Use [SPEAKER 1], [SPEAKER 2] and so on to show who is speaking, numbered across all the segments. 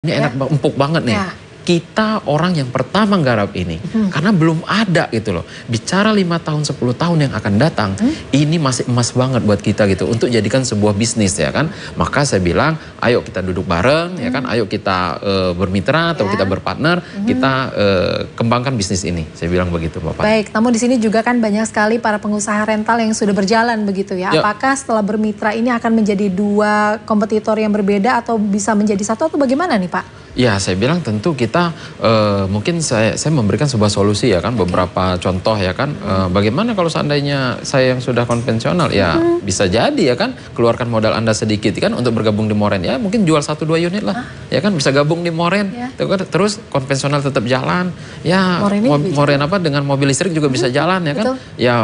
[SPEAKER 1] Ini enak, empuk banget nih.
[SPEAKER 2] Ya.
[SPEAKER 1] Kita orang yang pertama nggarap ini. Karena belum ada gitu loh. Bicara 5 tahun, 10 tahun yang akan datang. Ini masih emas banget buat kita gitu. Untuk jadikan sebuah bisnis ya kan. Maka saya bilang, ayo kita duduk bareng ya kan. Ayo kita bermitra atau kita berpartner. Kita kembangkan bisnis ini. Saya bilang begitu Bapak.
[SPEAKER 2] Baik, namun di sini juga kan banyak sekali para pengusaha rental yang sudah berjalan begitu ya. Apakah setelah bermitra ini akan menjadi dua kompetitor yang berbeda atau bisa menjadi satu atau bagaimana nih Pak?
[SPEAKER 1] Ya, saya bilang tentu kita mungkin saya memberikan sebuah solusi ya kan, beberapa contoh ya kan. Bagaimana kalau seandainya saya yang sudah konvensional ya bisa jadi ya kan, keluarkan modal Anda sedikit kan untuk bergabung di Moren ya, mungkin jual 1-2 unit lah ya kan, bisa gabung di Moren. Terus konvensional tetap jalan ya, Moren apa dengan mobil listrik juga bisa jalan ya kan. Ya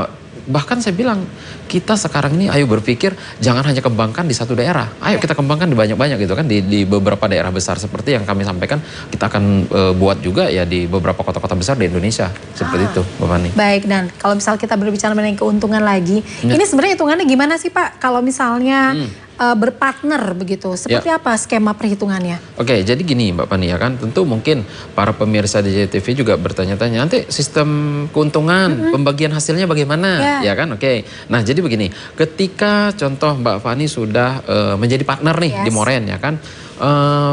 [SPEAKER 1] bahkan saya bilang kita sekarang ini ayo berpikir jangan hanya kembangkan di satu daerah, ayo kita kembangkan di banyak-banyak gitu kan, di beberapa daerah besar seperti yang kami sampaikan. Kita akan buat juga ya di beberapa kota-kota besar di Indonesia seperti itu Mbak Fani.
[SPEAKER 2] Baik, dan kalau misal kita berbicara mengenai keuntungan lagi, ini sebenarnya hitungannya gimana sih Pak kalau misalnya berpartner begitu, seperti apa skema perhitungannya? Oke,
[SPEAKER 1] jadi gini Mbak Fani ya kan, tentu mungkin para pemirsa di JTV juga bertanya-tanya nanti sistem keuntungan, pembagian hasilnya bagaimana ya kan. Oke, nah jadi begini, ketika contoh Mbak Fani sudah menjadi partner nih di Moren ya kan,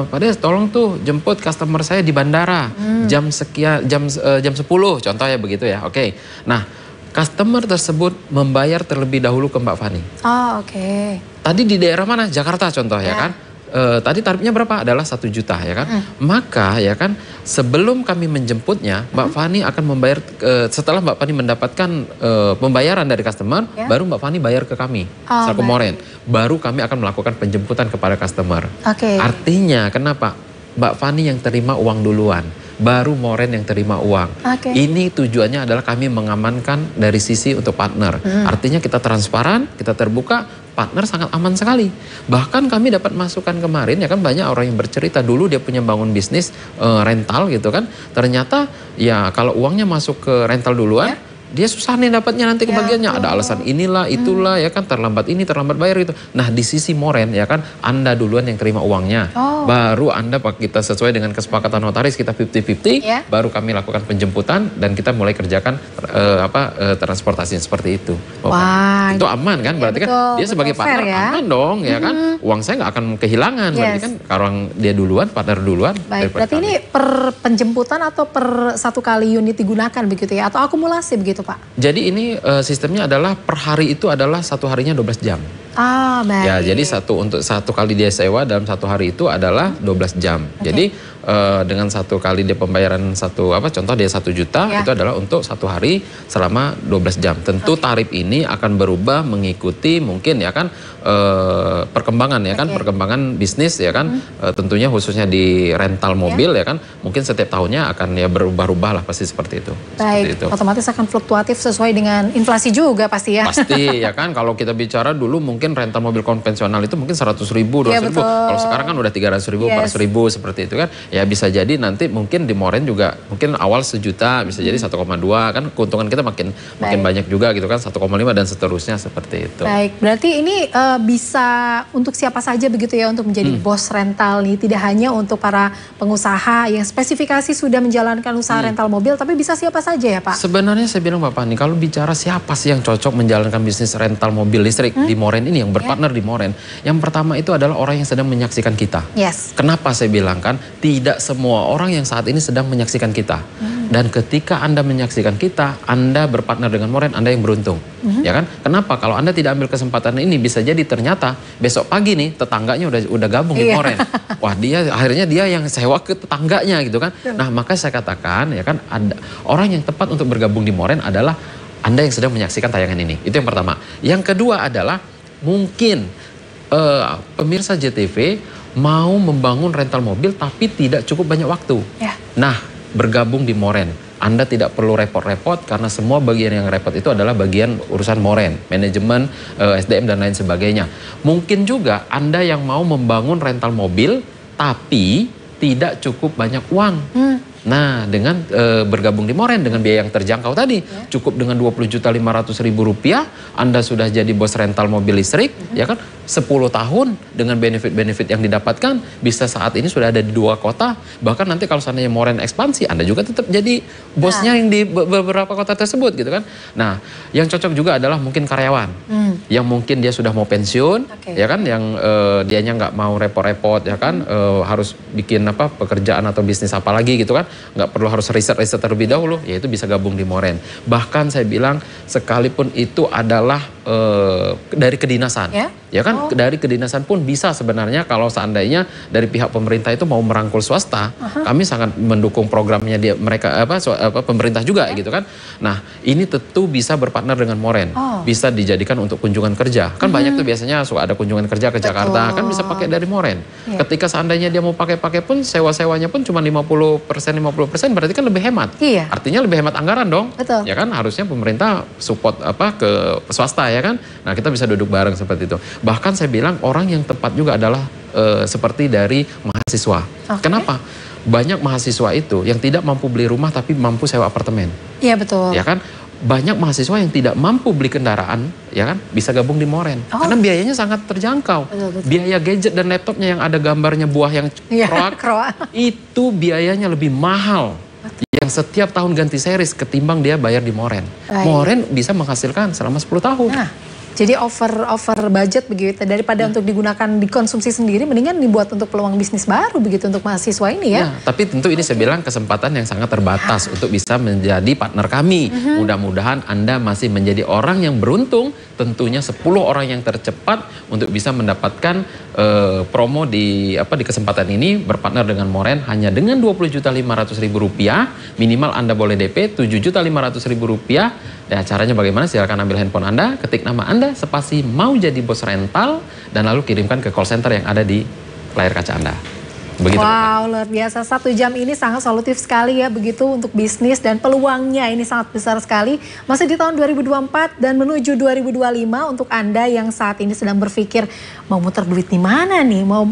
[SPEAKER 1] Pak Des tolong tuh jemput customer saya di bandara jam sekian, jam 10 contoh ya begitu ya. Oke, nah customer tersebut membayar terlebih dahulu ke Mbak Fani.
[SPEAKER 2] Oh oke.
[SPEAKER 1] Tadi di daerah mana? Jakarta contoh ya kan. Tadi tarifnya berapa? Adalah 1 juta ya kan. Maka ya kan sebelum kami menjemputnya, Mbak Fani akan membayar, setelah Mbak Fani mendapatkan pembayaran dari customer, baru Mbak Fani bayar ke kami, ke Moren. Baru kami akan melakukan penjemputan kepada customer. Artinya kenapa? Mbak Fani yang terima uang duluan, baru Moren yang terima uang. Ini tujuannya adalah kami mengamankan dari sisi untuk partner. Artinya kita transparan, kita terbuka, partner sangat aman sekali. Bahkan kami dapat masukan kemarin ya kan, banyak orang yang bercerita dulu dia punya bangun bisnis rental gitu kan. Ternyata ya kalau uangnya masuk ke rental duluan, dia susah nih dapatnya nanti kebagiannya. Ada alasan inilah, itulah ya kan, terlambat ini, terlambat bayar itu. Nah di sisi Moren ya kan, Anda duluan yang terima uangnya. Baru Anda kita sesuai dengan kesepakatan notaris, kita 50-50, baru kami lakukan penjemputan dan kita mulai kerjakan transportasi seperti itu.
[SPEAKER 2] Wah,
[SPEAKER 1] itu aman kan, berarti kan dia sebagai partner aman dong ya kan. Uang saya nggak akan kehilangan, berarti kan orang dia duluan, partner duluan.
[SPEAKER 2] Baik, berarti ini per penjemputan atau per 1 kali unit digunakan begitu ya, atau akumulasi begitu Pak?
[SPEAKER 1] Jadi ini sistemnya adalah per hari itu adalah 1 harinya 12 jam.
[SPEAKER 2] Baik.
[SPEAKER 1] Ya, jadi untuk 1 kali dia sewa dalam 1 hari itu adalah 12 jam. Jadi dengan 1 kali dia pembayaran contoh dia 1 juta itu adalah untuk 1 hari selama 12 jam. Tentu tarif ini akan berubah mengikuti mungkin ya kan perkembangan ya kan, perkembangan bisnis ya kan. Tentunya khususnya di rental mobil ya kan, mungkin setiap tahunnya akan ya berubah-ubah lah pasti seperti itu.
[SPEAKER 2] Baik,
[SPEAKER 1] itu.
[SPEAKER 2] Otomatis akan fluktuatif sesuai dengan inflasi juga pasti ya.
[SPEAKER 1] Pasti ya kan, kalau kita bicara dulu mungkin rental mobil konvensional itu mungkin 100.000, 200.000. Kalau sekarang kan udah 300.000, 400.000 seperti itu kan. Ya bisa jadi nanti mungkin di Moren juga mungkin awal 1 juta, bisa jadi 1,2 kan, keuntungan kita makin banyak juga gitu kan, 1,5 dan seterusnya seperti itu.
[SPEAKER 2] Baik, berarti ini bisa untuk siapa saja begitu ya untuk menjadi bos rental nih, tidak hanya untuk para pengusaha yang spesifikasi sudah menjalankan usaha rental mobil, tapi bisa siapa saja ya Pak? Sebenarnya
[SPEAKER 1] saya bilang Bapak nih, kalau bicara siapa sih yang cocok menjalankan bisnis rental mobil listrik di Moren ini, yang berpartner di Moren, yang pertama itu adalah orang yang sedang menyaksikan kita. Kenapa saya bilang kan, tidak semua orang yang saat ini sedang menyaksikan kita. Dan ketika Anda menyaksikan kita, Anda berpartner dengan Moren, Anda yang beruntung. Ya kan? Kenapa? Kalau Anda tidak ambil kesempatan ini, bisa jadi ternyata besok pagi nih tetangganya udah gabung di Moren. Wah, akhirnya dia yang sewa ke tetangganya gitu kan. Nah, maka saya katakan ya kan, ada orang yang tepat untuk bergabung di Moren adalah Anda yang sedang menyaksikan tayangan ini. Itu yang pertama. Yang kedua adalah mungkin pemirsa JTV mau membangun rental mobil tapi tidak cukup banyak waktu. Nah, bergabung di Moren. Anda tidak perlu repot-repot karena semua bagian yang repot itu adalah bagian urusan Moren, manajemen, SDM dan lain sebagainya. Mungkin juga Anda yang mau membangun rental mobil tapi tidak cukup banyak uang. Nah, dengan bergabung di Moren dengan biaya yang terjangkau tadi, cukup dengan Rp20.500.000, Anda sudah jadi bos rental mobil listrik, ya kan? 10 tahun dengan benefit-benefit yang didapatkan, bisa saat ini sudah ada di 2 kota. Bahkan nanti kalau seandainya Moren ekspansi, Anda juga tetap jadi bosnya yang di beberapa kota tersebut, gitu kan? Nah, yang cocok juga adalah mungkin karyawan, yang mungkin dia sudah mau pensiun, ya kan? Yang dianya nggak mau repot-repot, ya kan? Harus bikin pekerjaan atau bisnis apa lagi, gitu kan? Nggak perlu harus riset terlebih dahulu, yaitu bisa gabung di Moren. Bahkan saya bilang, sekalipun itu adalah dari kedinasan, ya kan? Dari kedinasan pun bisa sebenarnya kalau seandainya dari pihak pemerintah itu mau merangkul swasta, kami sangat mendukung programnya mereka pemerintah juga, gitu kan? Nah, ini tentu bisa berpartner dengan Moren, bisa dijadikan untuk kunjungan kerja. Kan banyak tuh biasanya suka ada kunjungan kerja ke Jakarta, kan bisa pakai dari Moren. Ketika seandainya dia mau pakai pun sewa-sewanya pun cuma 50%, berarti kan lebih hemat. Artinya lebih hemat anggaran dong. Ya kan, harusnya pemerintah support ke swasta, ya kan? Nah, kita bisa duduk bareng seperti itu. Bahkan saya bilang orang yang tepat juga adalah seperti dari mahasiswa. Kenapa? Banyak mahasiswa itu yang tidak mampu beli rumah tapi mampu sewa apartemen.
[SPEAKER 2] Iya, betul.
[SPEAKER 1] Ya kan? Banyak mahasiswa yang tidak mampu beli kendaraan, ya kan, bisa gabung di Moren. Karena biayanya sangat terjangkau. Biaya gadget dan laptopnya yang ada gambarnya buah yang kroak, itu biayanya lebih mahal. Yang setiap tahun ganti series ketimbang dia bayar di Moren. Moren bisa menghasilkan selama 10 tahun.
[SPEAKER 2] Jadi over budget begitu, daripada untuk digunakan dikonsumsi sendiri, mendingan dibuat untuk peluang bisnis baru begitu untuk mahasiswa ini ya.
[SPEAKER 1] Tapi tentu ini saya bilang kesempatan yang sangat terbatas untuk bisa menjadi partner kami. Mudah-mudahan Anda masih menjadi orang yang beruntung, tentunya 10 orang yang tercepat untuk bisa mendapatkan promo di kesempatan ini berpartner dengan Moren hanya dengan Rp20.500.000, minimal Anda boleh DP Rp7.500.000. Dan caranya bagaimana? Silakan ambil handphone Anda, ketik nama Anda, spasi mau jadi bos rental, dan lalu kirimkan ke call center yang ada di layar kaca Anda. Begitu.
[SPEAKER 2] Wow, luar biasa. 1 jam ini sangat solutif sekali ya begitu untuk bisnis, dan peluangnya ini sangat besar sekali. Masih di tahun 2024 dan menuju 2025 untuk Anda yang saat ini sedang berpikir mau muter duit di mana nih, mau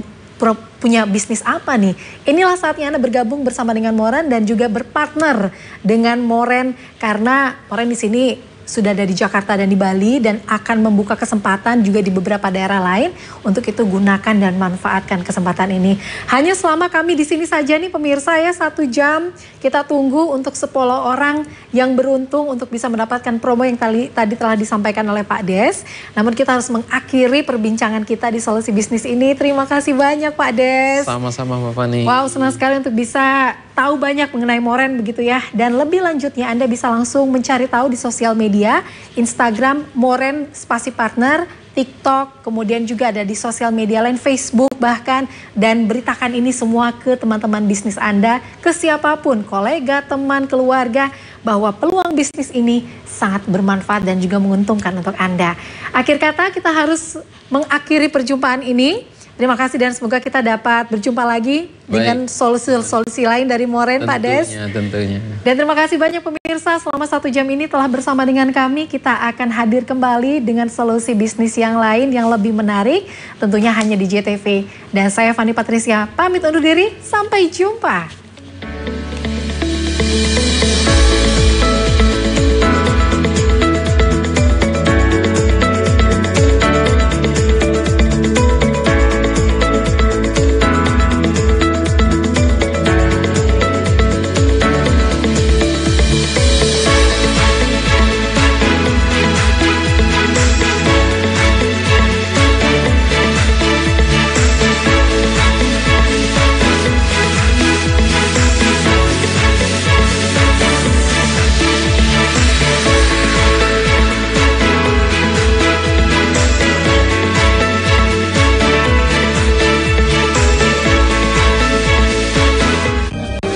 [SPEAKER 2] punya bisnis apa nih? Inilah saatnya Anda bergabung bersama dengan Moren dan juga berpartner dengan Moren, karena Moren di sini sudah ada di Jakarta dan di Bali dan akan membuka kesempatan juga di beberapa daerah lain. Untuk itu gunakan dan manfaatkan kesempatan ini. Hanya selama kami di sini saja nih pemirsa ya, 1 jam kita tunggu untuk 10 orang yang beruntung untuk bisa mendapatkan promo yang tadi telah disampaikan oleh Pak Des. Namun kita harus mengakhiri perbincangan kita di Solusi Bisnis ini. Terima kasih banyak Pak Des.
[SPEAKER 1] Sama-sama Mbak Fani.
[SPEAKER 2] Wow, senang sekali untuk bisa tahu banyak mengenai Moren begitu ya. Dan lebih lanjutnya Anda bisa langsung mencari tahu di sosial media, Instagram Moren Spasi Partner, TikTok, kemudian juga ada di sosial media lain, Facebook bahkan, dan beritakan ini semua ke teman-teman bisnis Anda, ke siapapun, kolega, teman, keluarga, bahwa peluang bisnis ini sangat bermanfaat dan juga menguntungkan untuk Anda. Akhir kata kita harus mengakhiri perjumpaan ini. Terima kasih dan semoga kita dapat berjumpa lagi dengan solusi-solusi lain dari Moren, Pak Des.
[SPEAKER 1] Tentunya.
[SPEAKER 2] Dan terima kasih banyak pemirsa, selama 1 jam ini telah bersama dengan kami. Kita akan hadir kembali dengan solusi bisnis yang lain yang lebih menarik, tentunya hanya di JTV. Dan saya Fani Patricia pamit undur diri, sampai jumpa.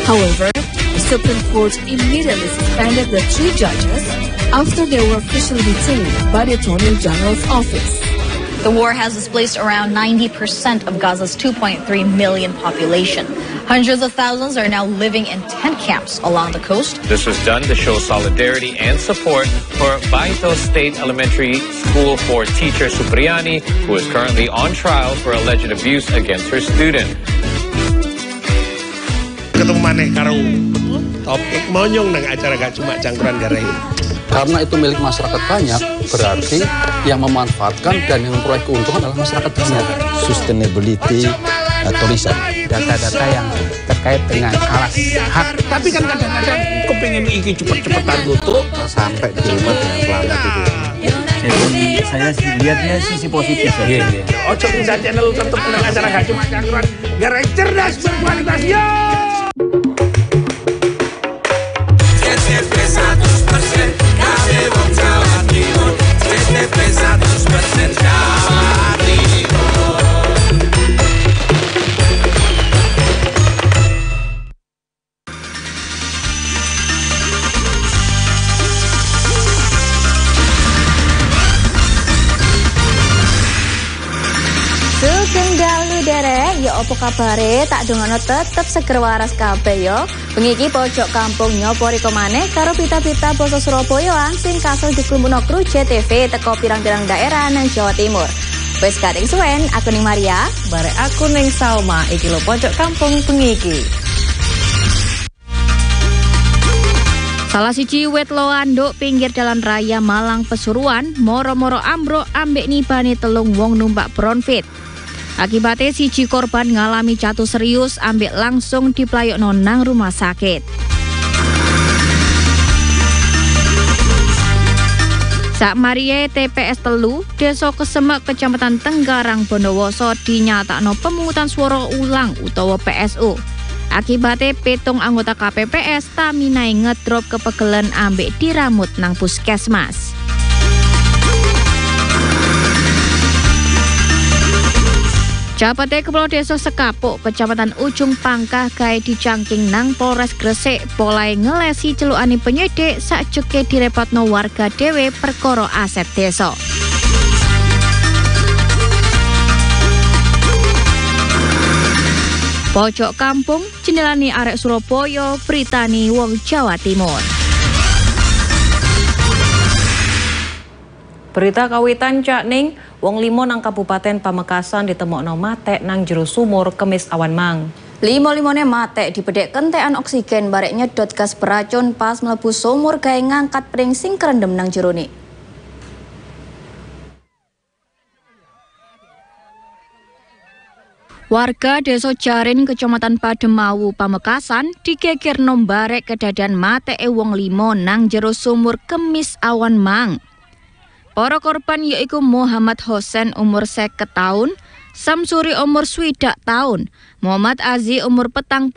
[SPEAKER 3] However, the Supreme Court immediately suspended the 3 judges after they were officially detained by the Attorney General's office.
[SPEAKER 4] The war has displaced around 90% of Gaza's 2.3 million population. Hundreds of thousands are now living in tent camps along the coast.
[SPEAKER 5] This was done to show solidarity and support for Baito State Elementary School for teacher Supriani, who is currently on trial for alleged abuse against her student.
[SPEAKER 6] Ketemu maneh karo topik monyong nang acara gak cuma cangkruan garai.
[SPEAKER 7] Karena itu milik masyarakat banyak, berarti yang memanfaatkan dan yang memperoleh keuntungan adalah masyarakat banyak.
[SPEAKER 8] Sustainability tourism, data-data yang terkait dengan alas hak.
[SPEAKER 6] Tapi kan kadang-kadang kepingin iki cepet-cepetan tutup
[SPEAKER 8] sampai di rumah dengan selamat itu.
[SPEAKER 9] Jadi saya lihatnya sisi positif saja.
[SPEAKER 6] Ojo pindah channel tetap nang acara gak cuma cangkruan garai cerdas berkualitas yo.
[SPEAKER 10] CTP 100% KB Wong Jawa Timur. CTP 100% Jawa Timur.
[SPEAKER 11] Sugeng dalu derek, ya opo kabare, tak dongono tetep seger waras kabeh yo. Bengi iki pojok kampung nyopo riko maneh karo pita-pita basa Surabaya sing kasil diklumpuno kru JTV teko pirang-pirang daerah nang Jawa Timur. Wes kating suwen, aku ning Maria, bare aku ning Salma, iki lho pojok kampung bengi iki. Salah siji wit loan nduk pinggir dalan raya Malang Pesuruan, moro-moro ambruk ambek nibane telung wong numpak Bronfit. Akibatnya siji korban ngalami jatuh serius ambek langsung diplayokno nang rumah sakit. Sak Marie TPS Telu, Desa Kesemek Kecamatan Tenggarang Bondowoso dinyatakno pemungutan suara ulang utawa PSU. Akibatnya petung anggota KPPS taminai ngedrop kepegelen ambek diramut nang puskesmas. Jabate Kepala Desa Sekapuk, Kecamatan Ujung Pangkah gawe dicangking nang Polres Gresik, polai ngelesi celukane penyidik sakjeke direpotno warga dhewe perkara aset desa. Pojok kampung, jendelani arek Surabaya, Britani wong Jawa Timur.
[SPEAKER 12] Berita kawitan Cak Ning, wong 5 nang Kabupaten Pamekasan ditemokno matek nang jero sumur Kemis awan mang.
[SPEAKER 11] 5-5ne matek dibedhek kentekan oksigen barek nyedot gas beracun pas mlebu sumur gawe ngangkat pring sing kerendem nang jerone. Warga Desa Jarin Kecamatan Pademawu Pamekasan digeger nombarek kedadian mateke wong 5 nang jero sumur Kemis awan mang. Para korban yaiku Muhammad Hosen umur 50 tahun, Samsuri umur 60 tahun, Muhammad Azi umur 45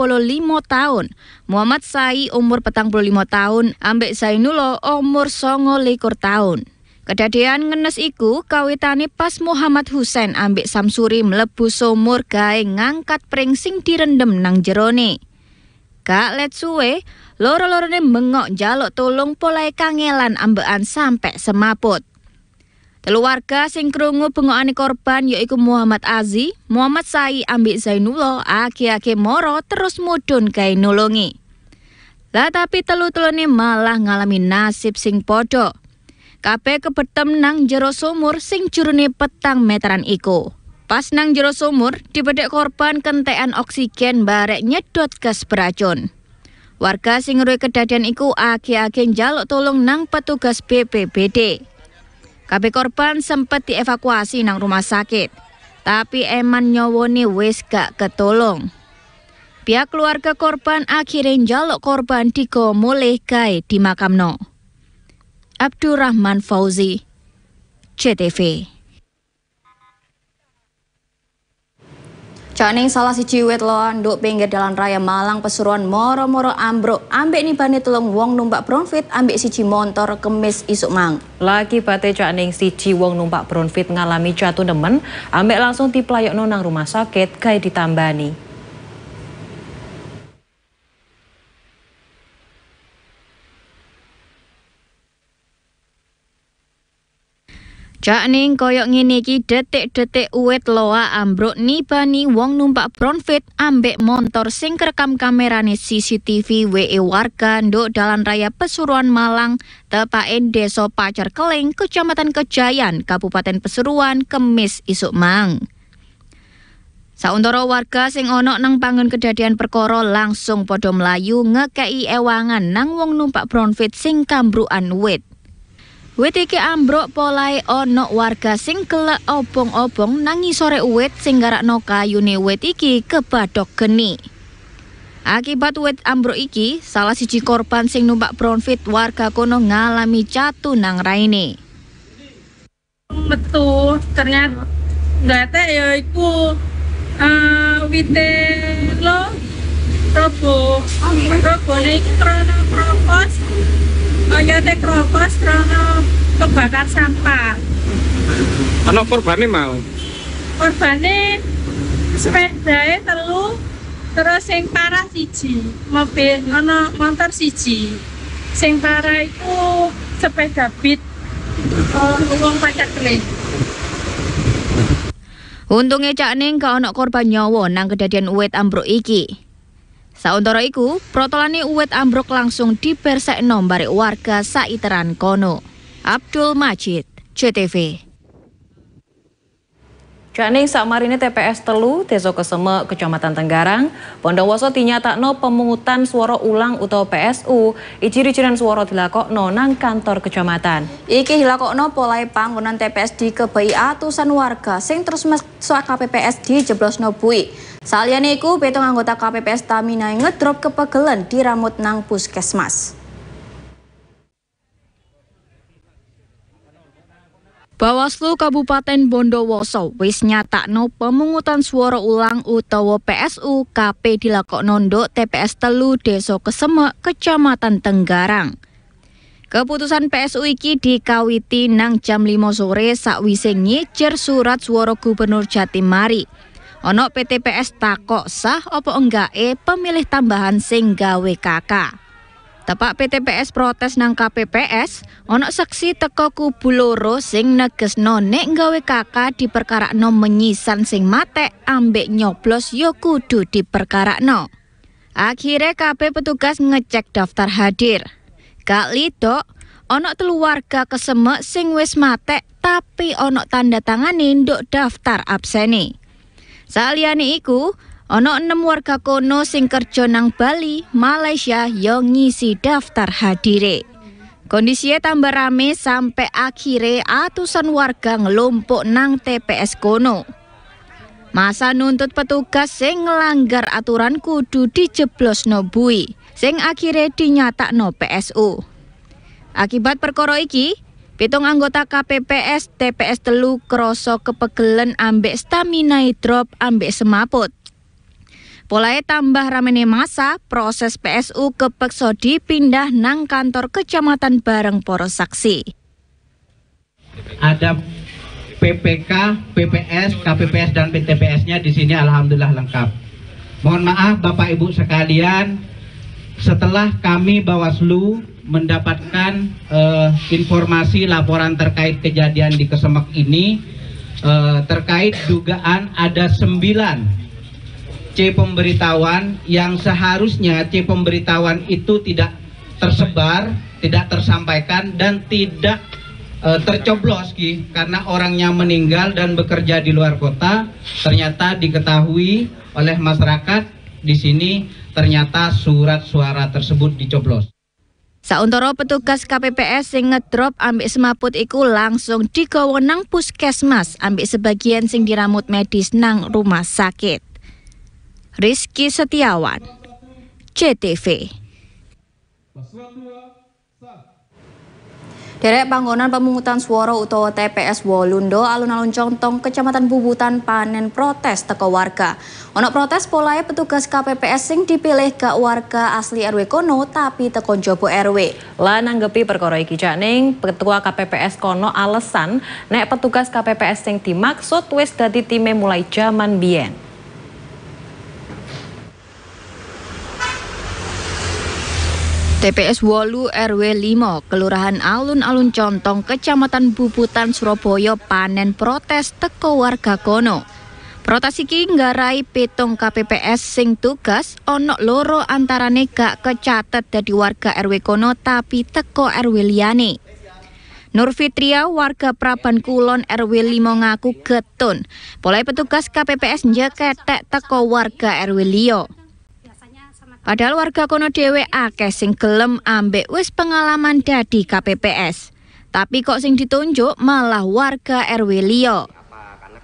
[SPEAKER 11] tahun, Muhammad Sai umur 45 tahun, ambek Zainullah umur 29 tahun. Kedadian ngenes iku kawitane pas Muhammad Husain ambek Samsuri mlebu sumur gawe ngangkat pring sing direndem nang jerone. Gak let suwe, loro-lorone mengok njaluk tolong polai kangelan ambekan sampe semaput. Telu warga sing krungu bengokane korban yaiku Muhammad Azi, Muhammad Sai ambek Zainullah ake-ake moro terus mudhun gawe nulungi. Lah tapi telu-telune malah ngalami nasib sing padha. Kabeh kebetem nang jero sumur sing jurune 4 meteran iku. Pas nang jero sumur dibedhek korban kentekan oksigen barek nyedot gas beracun. Warga sing ngeruwe kedadian iku ake-ake njaluk tolong nang petugas BPBD. Kabeh korban sempat dievakuasi nang rumah sakit, tapi eman nyawone wis gak ketolong. Pihak keluarga korban akhirnya njaluk korban digawa mulih gawe dimakamno. Abdurrahman Fauzi, CTV. Caning salah siji wit loan nduk pinggir dalan raya Malang Pesuruan moro-moro ambruk ambek nibane telung wong numpak Bronfit ambek siji motor Kemis isuk mang.
[SPEAKER 12] Lagi bate Caning siji wong numpak Bronfit ngalami jatuh nemen ambek langsung diplayokno nang rumah sakit gawe ditambani. Cak Ning koyok ngene iki detik-detik uwit loa ambruk nibani wong numpak Bronfit ambek motor sing kerekam kamerane CCTV WE warga nduk dalan raya Pesuruan Malang tepake Desa Pacar Keling Kecamatan Kejayan Kabupaten Pesuruan Kemis isuk mang. Sauntara warga sing ana nang panggon kedadian perkara langsung padha mlayu ngekeki ewangan nang wong numpak Brownfit sing kambrukan wit. Wit iki ambruk polahe ana warga sing kelek obong-obong nang ngisore wit sing garakno kayune wit iki kebadhok geni. Akibat wit ambruk iki, salah siji korban sing numpak Brownfit warga kono ngalami catu nang raine.
[SPEAKER 13] Betul, ternyata data ya iku wite lo robo ini krono kropos oyate kropos krono kebakar sampah.
[SPEAKER 6] Ana korbane mau?
[SPEAKER 13] Korbane sepedae telu, terus sing parah siji, mobil ana motor siji. Sing parah iku sepeda Beat wong pacak kele.
[SPEAKER 12] Untunge Cak Ning gak ana korban nyawa nang kedadian uwit ambruk iki. Sauntara iku, protolane uwit ambruk langsung dibersekno barek warga saiteran kono. Abdul Majid, JTV.
[SPEAKER 14] Cak Ning sakmarine TPS telu Desa Kesemek Kecamatan Tenggarang, Bondowoso dinyatakno pemungutan swara ulang utawa PSU, ijir-ijiran swara dilakokno nang kantor kecamatan.
[SPEAKER 11] Iki dilakokno polahe panggonan TPS dikebehi atusan warga sing terus mesuk KPPS dijeblosno bui. Saliyane iku 7 anggota KPPS Taminai ngedrop kepegelen diramut nang puskesmas.
[SPEAKER 12] Bawaslu Kabupaten Bondowoso wis nyatakno pemungutan swara ulang utawa PSU KP dilakokno nduk TPS telu Desa Kesemek Kecamatan Tenggarang. Keputusan PSU iki dikawiti nang jam 5 sore sakwise nyejer surat swara Gubernur Jatim Mari. Ana PTPS takok sah apa enggake pemilih tambahan sing gawe KK. Tepak PTPS protes nang KPPS, ana saksi teko kubu loro sing negesno nek gawe KK diperkarakno menyisan sing matek ambek nyoblos ya kudu diperkarakno. Akhire kabeh petugas ngecek daftar hadir. Gak lidok, ana 3 warga Kesemek sing wis matek tapi ana tanda tangane nduk daftar absene. Saliyane iku, ana 6 warga kono sing kerja nang Bali, Malaysia yang ngisi daftar hadire. Kondisinya tambah rame sampai akhirnya atusan warga ngelompok nang TPS kono. Masa nuntut petugas sing ngelanggar aturan kudu dijeblosno bui, sing akhirnya dinyatakno PSU. Akibat perkara iki, 7 anggota KPPS TPS telu kroso kepegelen ambek stamina drop ambek semaput. Polahe tambah ramene masa, proses PSU kepeksa dipindah nang kantor kecamatan bareng para saksi.
[SPEAKER 15] Ada PPK, PPS, KPPS dan PTPS-nya di sini alhamdulillah lengkap. Mohon maaf Bapak Ibu sekalian, setelah kami Bawaslu mendapatkan informasi laporan terkait kejadian di Kesemek ini, terkait dugaan ada 9 C pemberitahuan yang seharusnya C pemberitahuan itu tidak tersebar, tidak tersampaikan dan tidak tercoblos karena orangnya meninggal dan bekerja di luar kota. Ternyata diketahui oleh masyarakat di sini ternyata surat suara tersebut dicoblos.
[SPEAKER 12] Sauntara petugas KPPS sing ngedrop ambek semaput iku langsung digawa nang puskesmas ambek sebagian sing diramut medis nang rumah sakit. Rizky Setiawan, JTV.
[SPEAKER 11] Derek panggonan pemungutan swara utawa TPS Wolundo alun-alun Contong Kecamatan Bubutan panen protes teko warga. Ono protes polahe petugas KPPS sing dipilih gak warga asli RW kono tapi teko njaba RW.
[SPEAKER 14] Lah nanggepi perkara iki Cak Ning, ketua KPPS kono alasan nek petugas KPPS sing dimaksud wis dadi time mulai jaman biyen.
[SPEAKER 12] TPS Wolu RW 5, Kelurahan Alun-Alun Contong, Kecamatan Bubutan, Surabaya panen protes teko warga kono. Protes iki nggarai 7 KPPS sing tugas ono loro antarane gak kecatet dadi warga RW kono tapi teko RW liyane. Nur Fitria warga Praban Kulon RW 5 ngaku getun. Polai petugas KPPS njeketek teko warga RW 5. Padahal warga kono dhewe akeh sing gelem ambek wis pengalaman dadi KPPS. Tapi kok sing ditunjuk malah warga RW 5.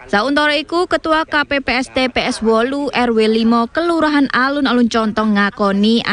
[SPEAKER 12] Sauntara iku Ketua KPPS TPS 8 RW 5 Kelurahan Alun-Alun Contong ngakoni